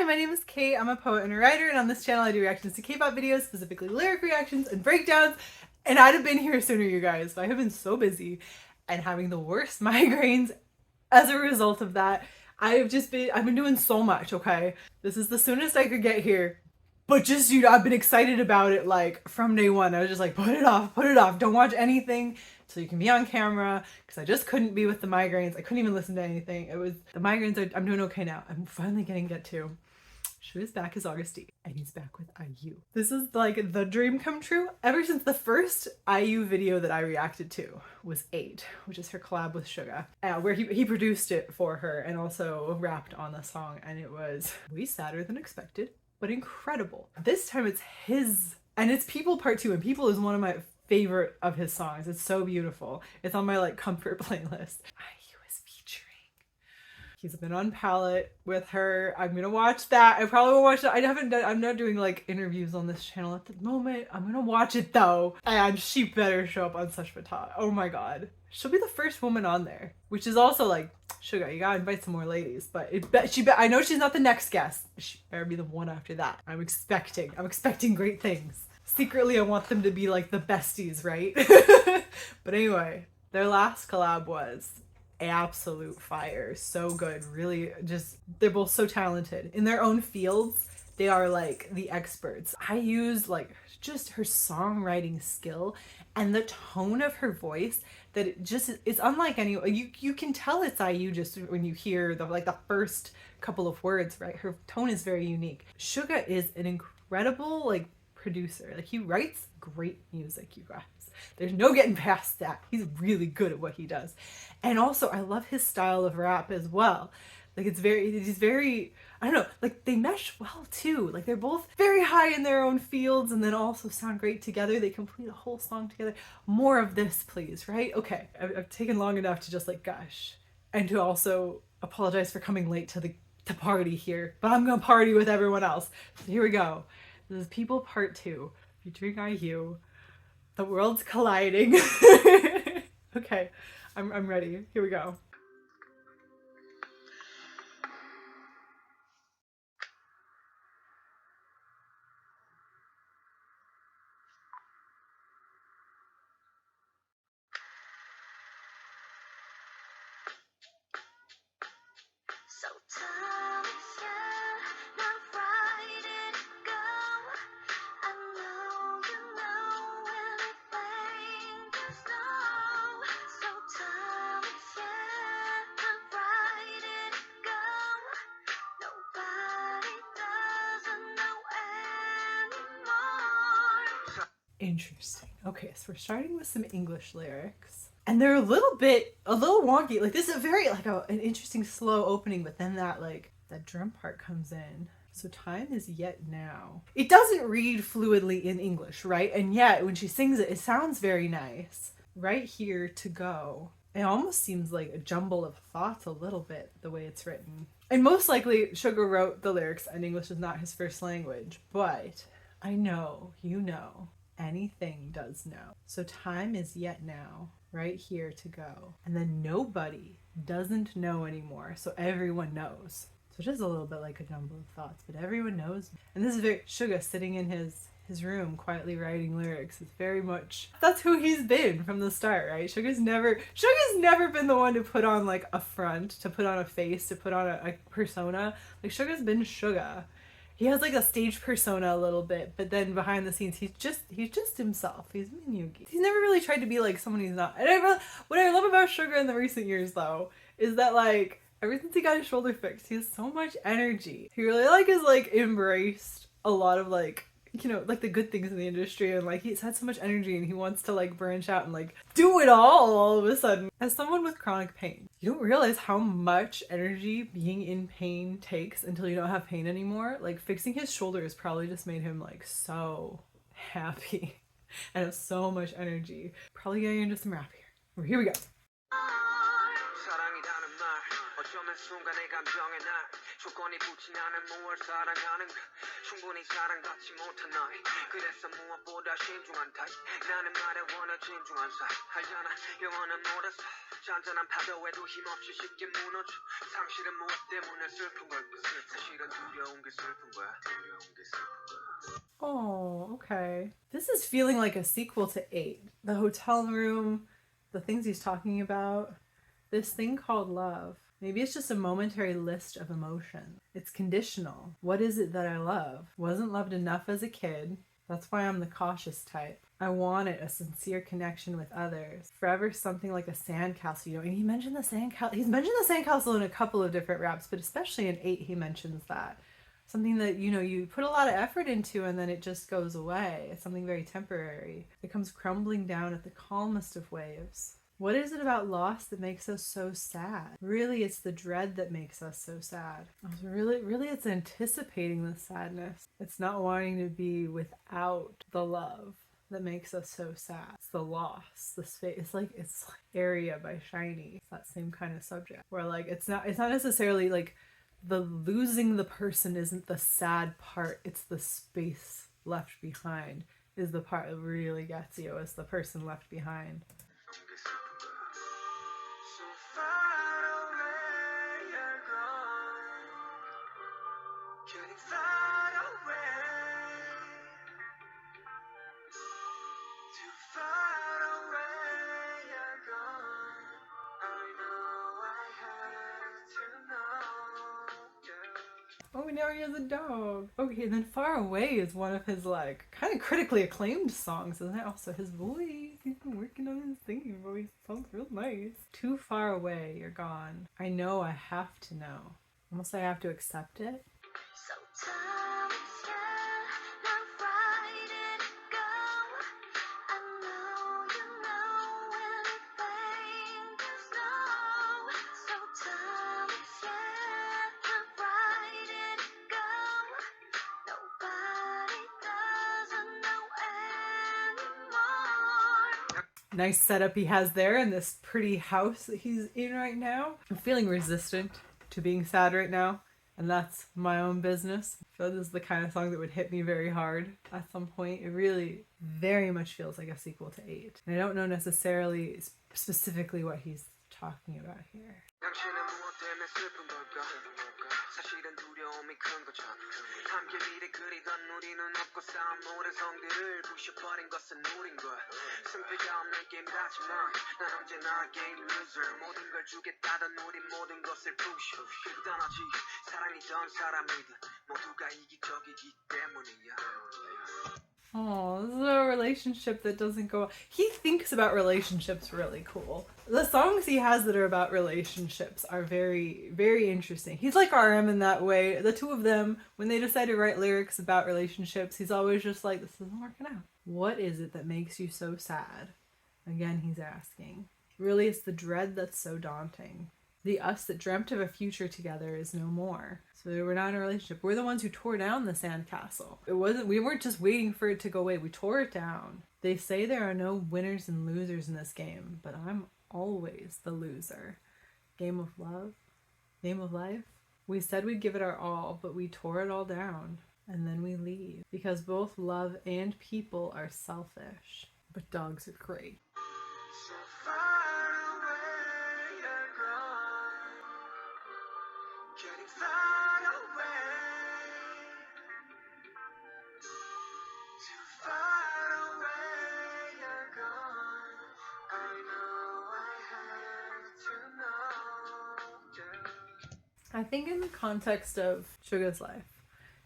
Hi, my name is Kate. I'm a poet and a writer, and on this channel I do reactions to K-pop videos, specifically lyric reactions and breakdowns. And I'd have been here sooner, you guys, but I have been so busy and having the worst migraines as a result of that. I've been doing so much, okay? This is the soonest I could get here. But just, I've been excited about it like from day one. I was just like, put it off, don't watch anything so you can be on camera, because I just couldn't be with the migraines. I couldn't even listen to anything. It was the migraines. I'm doing okay now. I'm finally getting Get To. Suga's back as Agust, and he's back with IU. This is like the dream come true. Ever since the first IU video that I reacted to was 8, which is her collab with Suga, where he produced it for her and also rapped on the song, and it was way sadder than expected, but incredible. This time it's his, and it's People Part 2, and People is one of my favorite of his songs. It's so beautiful. It's on my like comfort playlist. IU is featuring. He's been on Palette with her. I'm gonna watch that. I probably will watch that. I'm not doing like interviews on this channel at the moment. I'm gonna watch it though. And she better show up on Such Pt2. Oh my god. She'll be the first woman on there, which is also like, Suga, you gotta invite some more ladies. But I know she's not the next guest. She better be the one after that. I'm expecting great things. Secretly, I want them to be like the besties, right? But anyway, their last collab was absolute fire. So good. Really, just, they're both so talented in their own fields. They are like the experts. I use like just her songwriting skill and the tone of her voice, that it's unlike any, you can tell it's IU just when you hear the first couple of words, right? Her tone is very unique. Suga is an incredible like producer. Like, he writes great music, you guys. There's no getting past that. He's really good at what he does. And also I love his style of rap as well. Like, he's very, I don't know, like they mesh well too. Like, they're both very high in their own fields and then also sound great together. They complete a whole song together. More of this, please, right? Okay, I've taken long enough to just like gush and to also apologize for coming late to the party here, but I'm gonna party with everyone else. So here we go. This is People Part 2 featuring IU. The world's colliding. Okay, I'm ready. Here we go. So time not right go. I know you know anything to know. So time not right go. Nobody doesn't know anymore. Interesting. Okay, so we're starting with some English lyrics. And they're a little wonky. Like, this is a very like an interesting slow opening, but then that drum part comes in. So time is yet now. It doesn't read fluidly in English, right? And yet when she sings it, it sounds very nice. Right here to go. It almost seems like a jumble of thoughts a little bit, the way it's written. And most likely Suga wrote the lyrics and English is not his first language, but I know, you know, anything does know. So time is yet now. Right here to go. And then nobody doesn't know anymore. So everyone knows. So just a little bit like a jumble of thoughts, but everyone knows. And this is very Suga sitting in his room quietly writing lyrics. It's very much, that's who he's been from the start, right? Suga's never been the one to put on like a front, to put on a face, to put on a persona. Like, Suga's been Suga. He has like a stage persona a little bit, but then behind the scenes, he's just himself. He's Miyuki. He's never really tried to be like someone he's not. And what I love about Suga in the recent years, though, is that like ever since he got his shoulder fixed, he has so much energy. He really has embraced a lot of like, you know, like the good things in the industry, and like he's had so much energy and he wants to like branch out and like do it all of a sudden. As someone with chronic pain, you don't realize how much energy being in pain takes until you don't have pain anymore. Like, fixing his shoulders probably just made him like so happy and have so much energy. Probably getting into some rap here. Here we go. 순간의 감정의 날 조건이 붙진 않은 무얼 사랑하는가 충분히 사랑받지 못한 나이 그래서 무엇보다 신중한 타입 나는 말에 원해 진중한 사이 알잖아 영원은 몰아서 잔잔한 파도에도 힘없이 쉽게 무너져 상실은 무엇 때문에 슬픈 걸까 사실은 두려운 게 슬픈 거야 두려운 게 슬픈 거야. Oh, okay. This is feeling like a sequel to 8. The hotel room, the things he's talking about, this thing called love. Maybe it's just a momentary list of emotions. It's conditional. What is it that I love? Wasn't loved enough as a kid. That's why I'm the cautious type. I wanted a sincere connection with others. Forever something like a sandcastle, you know. And he mentioned the sandcastle. He's mentioned the sandcastle in a couple of different raps, but especially in 8 he mentions that. Something that, you know, you put a lot of effort into and then it just goes away. It's something very temporary. It comes crumbling down at the calmest of waves. What is it about loss that makes us so sad? Really, it's the dread that makes us so sad. Really, it's anticipating the sadness. It's not wanting to be without the love that makes us so sad. It's the loss, the space. It's like Area by Shiny. It's that same kind of subject where like it's not necessarily like the losing the person isn't the sad part. It's the space left behind is the part that really gets you. It's the person left behind. Oh, now he has a dog. Okay, and then Far Away is one of his like kind of critically acclaimed songs, isn't it? Also his voice. He's been working on his singing voice. Sounds real nice. Too far away, you're gone. I know I have to know. Almost I have to accept it. So tell me, yeah, now why did it go? I know you know anything there's no. So tell me, yeah, now why did it go? Nobody doesn't know anymore. Nice setup he has there in this pretty house that he's in right now. I'm feeling resistant to being sad right now, and that's my own business. I feel like this is the kind of song that would hit me very hard at some point. It really very much feels like a sequel to 8. And I don't know necessarily specifically what he's talking about here. 당신은 무엇 때문에 슬픈 걸까? 사실은 두려움이 큰 거잖아. 함께 미래 그리던 우리는 없고 쌓은 모든 성들을 부셔버린 것은 우린 거야. 승패가 없는 게임이라지만 난 언제나 게임 loser. 모든 걸 주겠다던 우린 모든 것을 부셔. 그다나지 사랑이던 사람이든 모두가 이기적이기 때문이야. Oh, this is a relationship that doesn't go. He thinks about relationships really cool. The songs he has that are about relationships are very, very interesting. He's like RM in that way. The two of them, when they decide to write lyrics about relationships, he's always just like, this isn't working out. What is it that makes you so sad? Again, he's asking. Really, it's the dread that's so daunting. The us that dreamt of a future together is no more. So we're not in a relationship. We're the ones who tore down the sandcastle. We weren't just waiting for it to go away. We tore it down. They say there are no winners and losers in this game, but I'm always the loser. Game of love? Game of life? We said we'd give it our all, but we tore it all down. And then we leave. Because both love and people are selfish. But dogs are great. So far away you're gone, getting far away, too far away you're gone. I know I have to know, yeah. I think in the context of Suga's life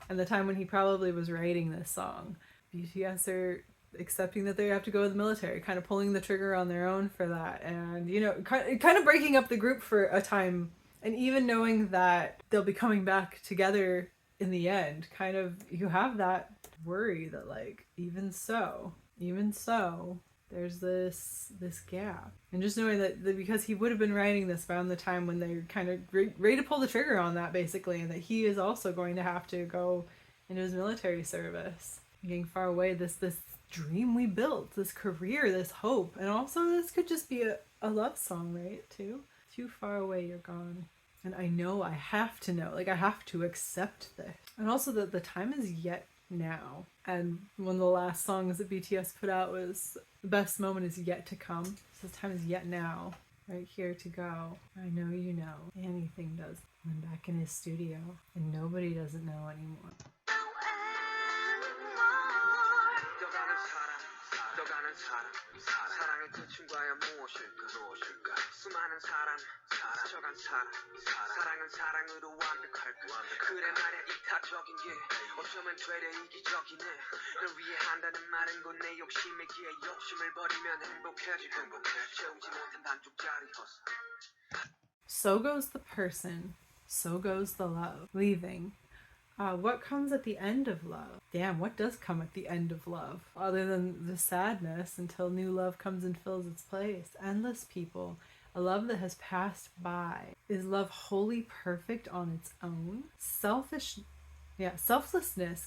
and the time when he probably was writing this song, BTS are accepting that they have to go to the military, kind of pulling the trigger on their own for that, and you know, kind of breaking up the group for a time, and even knowing that they'll be coming back together in the end. Kind of, you have that worry that like, even so, there's this gap, and just knowing that because he would have been writing this around the time when they're kind of ready to pull the trigger on that, basically, and that he is also going to have to go into his military service, getting far away. This dream we built, this career, this hope, and also this could just be a love song, right? Too far away, you're gone. And I know I have to know, like I have to accept this. And also that the time is yet now. And one of the last songs that BTS put out was the best moment is yet to come. So the time is yet now, right here to go. I know you know. Anything does. And I'm back in his studio and nobody doesn't know anymore. 사랑의 끝은 과연 무엇일까 수많은 사람 스쳐간 사람 사랑은 사랑으로 완벽할까 그래 말야 이타적인 게 어쩌면 되려 이기적이네 널 위해 한다는 말은 곧 내 욕심이기에 욕심을 버리면 행복해질 채우지 못한 반쪽짜리 허사 So goes the person, so goes the love. Leaving. What comes at the end of love? Damn, what does come at the end of love? Other than the sadness until new love comes and fills its place. Endless people. A love that has passed by. Is love wholly perfect on its own? Selflessness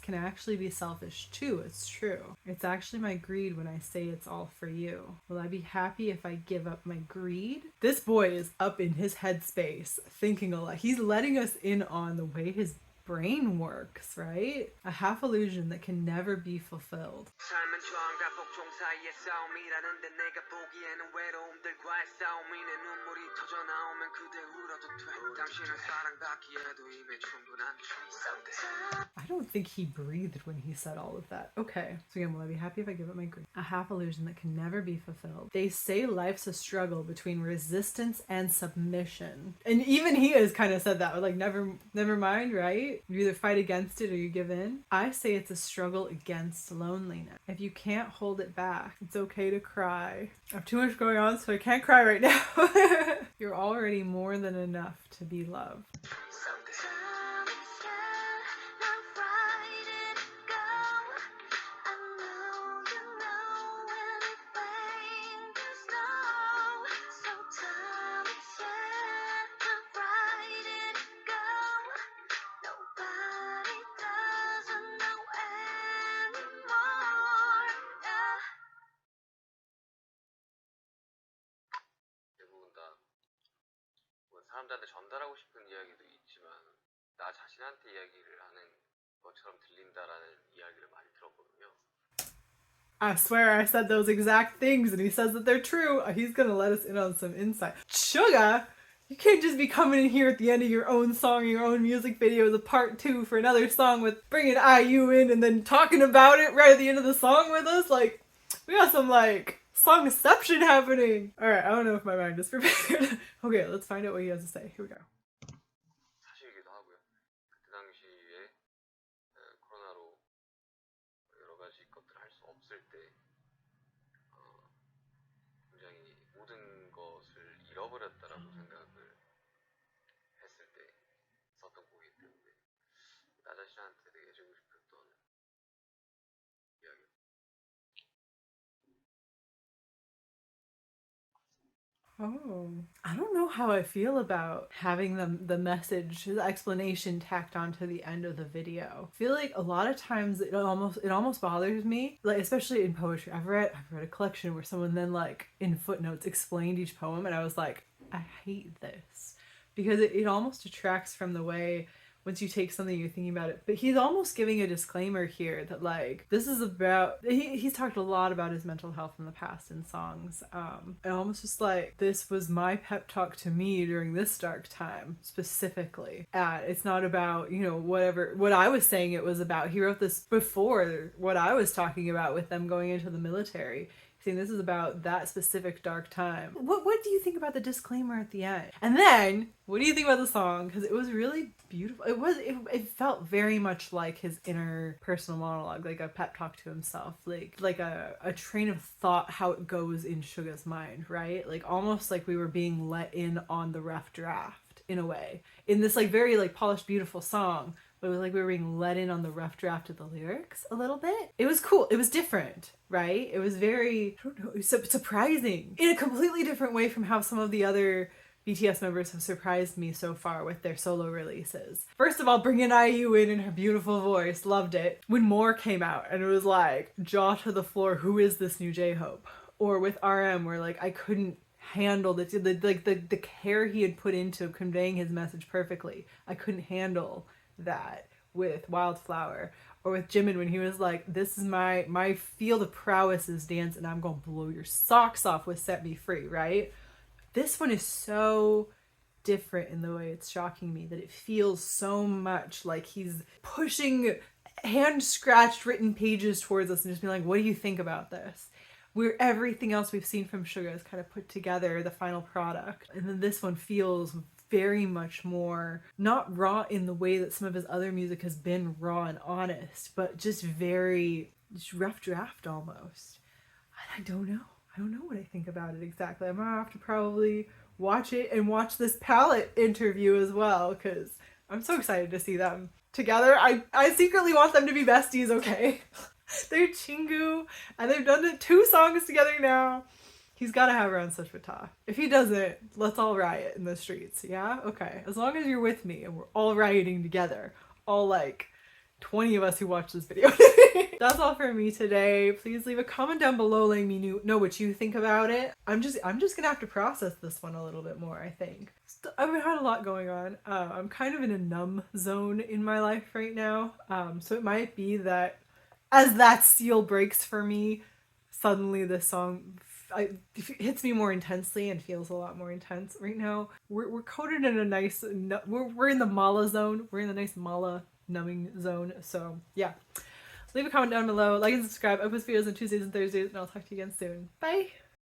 can actually be selfish too, it's true. It's actually my greed when I say it's all for you. Will I be happy if I give up my greed? This boy is up in his headspace, thinking a lot. He's letting us in on the way his brain works, right? A half illusion that can never be fulfilled. 삶은 저항과 복종 사이의 싸움이라는데 내가 보기에는 외로움들과의 싸움이네 눈물이 터져 나오면 그대 울어도 돼 당신은 사랑받기에도 이미 충분한 상대 I don't think he breathed when he said all of that. Okay, so again, will I be happy if I give up my grief? A half illusion that can never be fulfilled. They say life's a struggle between resistance and submission. And even he has kind of said that, like never mind, right? You either fight against it or you give in. I say it's a struggle against loneliness. If you can't hold it back, it's okay to cry. I have too much going on, so I can't cry right now. You're already more than enough to be loved. 사람들한테 전달하고 싶은 이야기도 있지만 나 자신한테 이야기를 하는 것처럼 들린다라는 이야기를 많이 들었거든요. I swear I said those exact things and he says that they're true. He's gonna let us in on some insight. Suga, you can't just be coming in here at the end of your own song, your own music video, the part 2 for another song with bringing IU in and then talking about it right at the end of the song with us. Like, we got some like songception happening. Alright, I don't know if my mind is prepared. Okay, let's find out what he has to say. Here we go. 사실이기도 하고요. 그때 당시에 코로나로 여러 가지 것들을 할 수 없을 때 굉장히 모든 것을 잃어버렸다라고 생각을 했을 때 썼던 곡이기 때문에 나 자신한테 되게 해주고 싶었던 이야기. Oh, I don't know how I feel about having the message, the explanation tacked onto the end of the video. I feel like a lot of times it almost bothers me, like especially in poetry. I've read a collection where someone then like in footnotes explained each poem, and I was like, I hate this because it almost detracts from the way. Once you take something, you're thinking about it. But he's almost giving a disclaimer here that like, this is about, he's talked a lot about his mental health in the past in songs. And almost just like, this was my pep talk to me during this dark time, specifically. It's not about, you know, what I was saying it was about. He wrote this before what I was talking about with them going into the military. Saying this is about that specific dark time. What do you think about the disclaimer at the end? And then, what do you think about the song? Because it was really beautiful. It felt very much like his inner personal monologue, like a pep talk to himself, like a train of thought, how it goes in Suga's mind, right? Like almost like we were being let in on the rough draft in a way. In this like very like polished, beautiful song, but it was like we were being let in on the rough draft of the lyrics a little bit. It was cool. It was different, right? It was very, I don't know, it was surprising in a completely different way from how some of the other BTS members have surprised me so far with their solo releases. First of all, bringing IU in her beautiful voice, loved it. When More came out and it was like, jaw to the floor, who is this new J-Hope? Or with RM where like I couldn't handle the care he had put into conveying his message perfectly. I couldn't handle that with Wildflower, or with Jimin when he was like, this is my field of prowess is dance and I'm gonna blow your socks off with Set Me Free, right? This one is so different in the way it's shocking me that it feels so much like he's pushing hand scratched written pages towards us and just being like, what do you think about this? Where everything else we've seen from Suga is kind of put together, the final product. And then this one feels very much more not raw in the way that some of his other music has been raw and honest, but just very just rough draft almost. And I don't know what I think about it exactly. I'm gonna have to probably watch it and watch this palette interview as well, because I'm so excited to see them together. I secretly want them to be besties, okay? They're Chingu, and they've done 2 songs together now. He's got to have her on Such Vata. If he doesn't, let's all riot in the streets, yeah? Okay, as long as you're with me and we're all rioting together. All like 20 of us who watch this video. That's all for me today. Please leave a comment down below letting me know what you think about it. I'm just gonna have to process this one a little bit more, I think. I've had a lot going on. I'm kind of in a numb zone in my life right now. So it might be that as that seal breaks for me, suddenly this song hits me more intensely and feels a lot more intense right now. We're coated in a nice, we're in the mala zone. We're in the nice mala numbing zone. So yeah, leave a comment down below, like and subscribe. I post videos on Tuesdays and Thursdays, and I'll talk to you again soon. Bye.